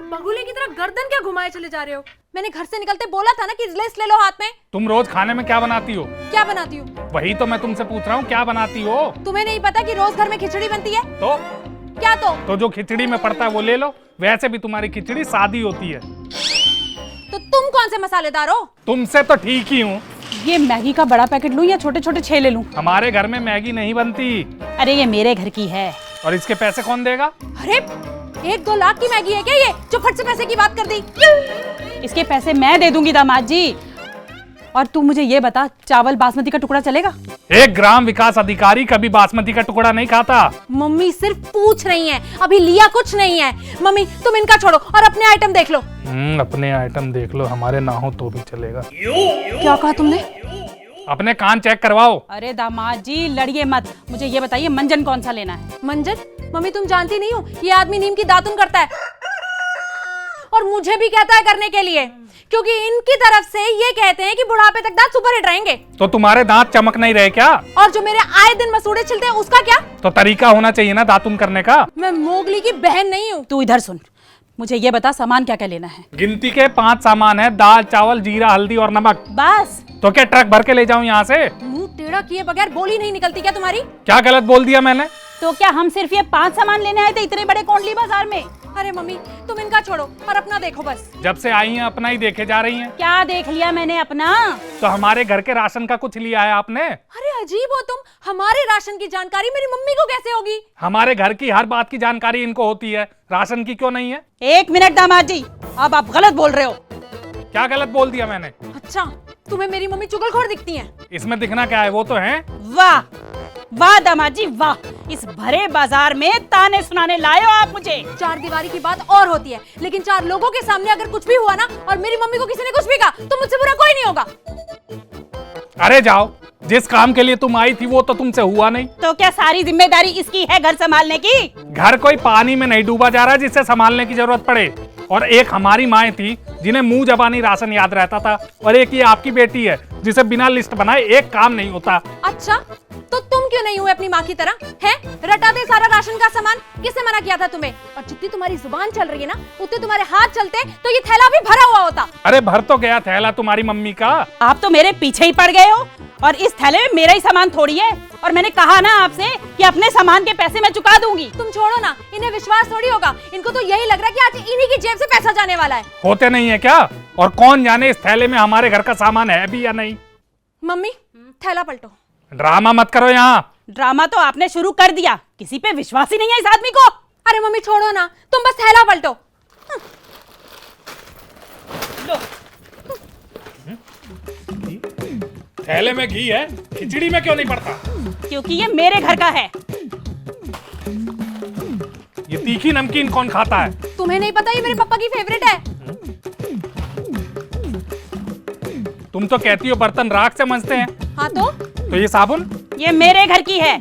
बगुले की तरह गर्दन क्या घुमाए चले जा रहे हो? मैंने घर से निकलते बोला था ना कि लिस्ट ले लो हाथ में। तुम रोज खाने में क्या बनाती हो? क्या बनाती हूँ? वही तो मैं तुमसे पूछ रहा हूँ, क्या बनाती हो? तुम्हें नहीं पता कि रोज घर में खिचड़ी बनती है? तो क्या तो जो खिचड़ी में पड़ता है वो ले लो। वैसे भी तुम्हारी खिचड़ी सादी होती है। तो तुम कौन से मसालेदार हो? तुमसे तो ठीक ही हूँ। ये मैगी का बड़ा पैकेट लूं या छोटे छोटे 6 ले लूं? हमारे घर में मैगी नहीं बनती। अरे ये मेरे घर की है। और इसके पैसे कौन देगा? अरे 1-2 लाख की मैगी है क्या ये, जो फट से पैसे की बात कर दी? इसके पैसे मैं दे दूंगी दामाद जी। और तू मुझे ये बता, चावल बासमती का टुकड़ा चलेगा? 1 ग्राम विकास अधिकारी कभी बासमती का टुकड़ा नहीं खाता। मम्मी सिर्फ पूछ रही हैं, अभी लिया कुछ नहीं है। मम्मी तुम इनका छोड़ो और अपने आइटम देख लो। अपने आइटम देख लो, हमारे ना हो तो भी चलेगा। क्या कहा तुमने? अपने कान चेक करवाओ। अरे दामाद जी लड़िए मत, मुझे ये बताइए मंजन कौन सा लेना है? मंजन? मम्मी तुम जानती नहीं हो, ये आदमी नीम की दातुन करता है और मुझे भी कहता है करने के लिए, क्योंकि इनकी तरफ से ये कहते हैं कि बुढ़ापे तक दांत सुपर हिट रहेंगे। तो तुम्हारे दांत चमक नहीं रहे क्या? और जो मेरे आए दिन मसूड़े छिलते हैं उसका क्या? तो तरीका होना चाहिए ना दातुन करने का। मैं मोगली की बहन नहीं हूँ। तू इधर सुन, मुझे ये बता सामान क्या क्या लेना है? गिनती के 5 सामान है, दाल चावल जीरा हल्दी और नमक। बस? तो क्या ट्रक भर के ले जाऊं यहाँ से? मुंह टेढ़ा किए बगैर बोली नहीं निकलती क्या तुम्हारी? क्या गलत बोल दिया मैंने? तो क्या हम सिर्फ ये 5 सामान लेने आए थे इतने बड़े कोंडली बाजार में? अरे मम्मी तुम इनका छोड़ो और अपना देखो बस। जब से आई हैं अपना ही देखे जा रही हैं। क्या देख लिया मैंने अपना? तो हमारे घर के राशन का कुछ लिया है आपने? अरे अजीब हो तुम, हमारे राशन की जानकारी मेरी मम्मी को कैसे होगी? हमारे घर की हर बात की जानकारी इनको होती है, राशन की क्यों नहीं है? 1 मिनट दामाद जी, अब आप गलत बोल रहे हो। क्या गलत बोल दिया मैंने? अच्छा तुम्हें मेरी मम्मी चुगलखोर दिखती है? इसमें दिखना क्या है, वो तो है। वाह वाह दामाद जी वाह, इस भरे बाजार में ताने सुनाने लाए हो आप मुझे। 4 दीवारी की बात और होती है, लेकिन 4 लोगों के सामने अगर कुछ भी हुआ ना और मेरी मम्मी को किसी ने कुछ भी कहा तो मुझसे बुरा कोई नहीं होगा। अरे जाओ, जिस काम के लिए तुम आई थी वो तो तुमसे हुआ नहीं। तो क्या सारी जिम्मेदारी इसकी है घर संभालने की? घर कोई पानी में नहीं डूबा जा रहा जिससे संभालने की जरूरत पड़े। और एक हमारी माएँ थी जिन्हें मुंह जबानी राशन याद रहता था, और एक ये आपकी बेटी है जिसे बिना लिस्ट बनाए एक काम नहीं होता। अच्छा तो तुम क्यों नहीं हुए अपनी माँ की तरह? हैं रटा दे सारा राशन का सामान, किसने मना किया था तुम्हें? और जितनी तुम्हारी जुबान चल रही है ना उतने तुम्हारे हाथ चलते तो ये थैला भी भरा हुआ होता। अरे भर तो गया थैला तुम्हारी मम्मी का। आप तो मेरे पीछे ही पड़ गए हो, और इस थैले में मेरा ही सामान थोड़ी है। और मैंने कहा ना आपसे कि अपने सामान के पैसे मैं चुका दूंगी। तुम छोड़ो ना, इन्हें विश्वास थोड़ी होगा, इनको तो यही लग रहा है कि आज इन्हीं की जेब से पैसा जाने वाला है। होते नहीं है क्या? और कौन जाने इस थैले में हमारे घर का सामान है भी या नहीं। मम्मी थैला पलटो। ड्रामा मत करो यहाँ। ड्रामा तो आपने शुरू कर दिया, किसी पे विश्वास ही नहीं है इस आदमी को। अरे मम्मी छोड़ो ना, तुम बस थैला पलटो। लो। थैले में घी है, खिचड़ी में क्यों नहीं पड़ता? क्योंकि ये मेरे घर का है। ये तीखी नमकीन कौन खाता है? तुम्हें नहीं पता ये मेरे पापा की फेवरेट है। तुम तो कहती हो बर्तन राख से मंजते हैं। हाँ तो ये साबुन? ये मेरे घर की है।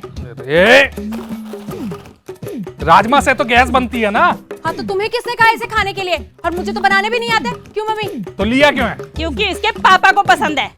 राजमा से तो गैस बनती है ना। हाँ तो तुम्हें किसने कहा इसे खाने के लिए? और मुझे तो बनाने भी नहीं आते। क्यों मम्मी? तो लिया क्यों है? क्योंकि इसके पापा को पसंद है।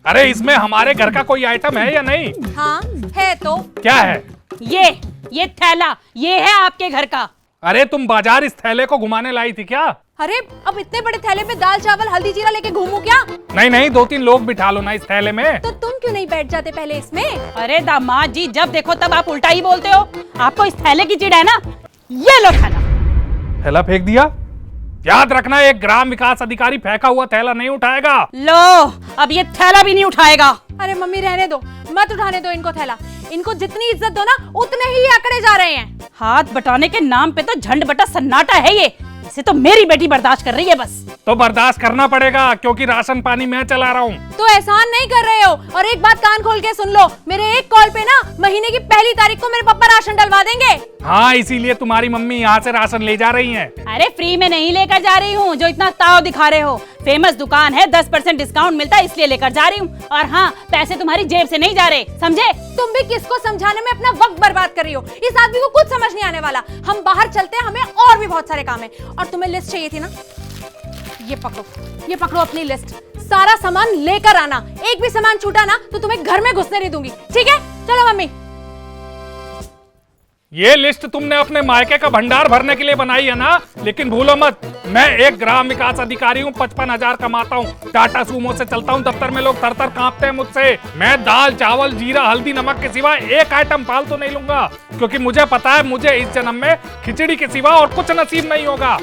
अरे इसमें हमारे घर का कोई आइटम है या नहीं? हाँ है तो। क्या है? ये थैला, ये है आपके घर का। अरे तुम बाजार इस थैले को घुमाने लाई थी क्या? अरे अब इतने बड़े थैले में दाल चावल हल्दी जीरा लेके घूमू क्या? नहीं 2-3 लोग बिठा लो ना इस थैले में। तो तुम क्यों नहीं बैठ जाते पहले इसमें? अरे दामाद जी जब देखो तब आप उल्टा ही बोलते हो। आपको इस थैले की चिढ़ है ना? ये लो थैला। थैला फेंक दिया? याद रखना 1 ग्राम विकास अधिकारी फेंका हुआ थैला नहीं उठाएगा। लो अब ये थैला भी नहीं उठाएगा। अरे मम्मी रहने दो, मत उठाने दो इनको थैला। इनको जितनी इज्जत दो ना उतने ही आंकड़े जा रहे हैं। हाथ बटाने के नाम पे तो झंड बटा सन्नाटा है ये। इसे तो मेरी बेटी बर्दाश्त कर रही है बस। तो बर्दाश्त करना पड़ेगा क्योंकि राशन पानी मैं चला रहा हूँ। तो एहसान नहीं कर रहे हो। और एक बात कान खोल के सुन लो, मेरे एक कॉल पे ना महीने की पहली तारीख को मेरे पापा राशन डलवा देंगे। हाँ इसीलिए तुम्हारी मम्मी यहाँ से राशन ले जा रही हैं। अरे फ्री में नहीं लेकर जा रही हूँ जो इतना ताव दिखा रहे हो। फेमस दुकान है, 10% डिस्काउंट मिलता है इसलिए लेकर जा रही हूँ। और हाँ पैसे तुम्हारी जेब से नहीं जा रहे, समझे? तुम भी किसको समझाने में अपना वक्त बर्बाद कर रही हो? इस आदमी को कुछ समझ नहीं आने वाला। हम बाहर चलते हैं, हमें और भी बहुत सारे काम है। और तुम्हें लिस्ट चाहिए थी ना, ये पकड़ो अपनी लिस्ट। सारा सामान लेकर आना, एक भी सामान छूटा ना तो तुम्हें घर में घुसने नहीं दूंगी, ठीक है? चलो मम्मी। ये लिस्ट तुमने अपने मायके का भंडार भरने के लिए बनाई है ना, लेकिन भूलो मत मैं एक ग्राम विकास अधिकारी हूँ, 55,000 कमाता हूँ, टाटा सूमो से चलता हूँ, दफ्तर में लोग थर-थर कांपते हैं मुझसे। मैं दाल चावल जीरा हल्दी नमक के सिवा एक आइटम फालतू नहीं लूंगा, क्योंकि मुझे पता है मुझे इस जन्म में खिचड़ी के सिवा और कुछ नसीब नहीं होगा।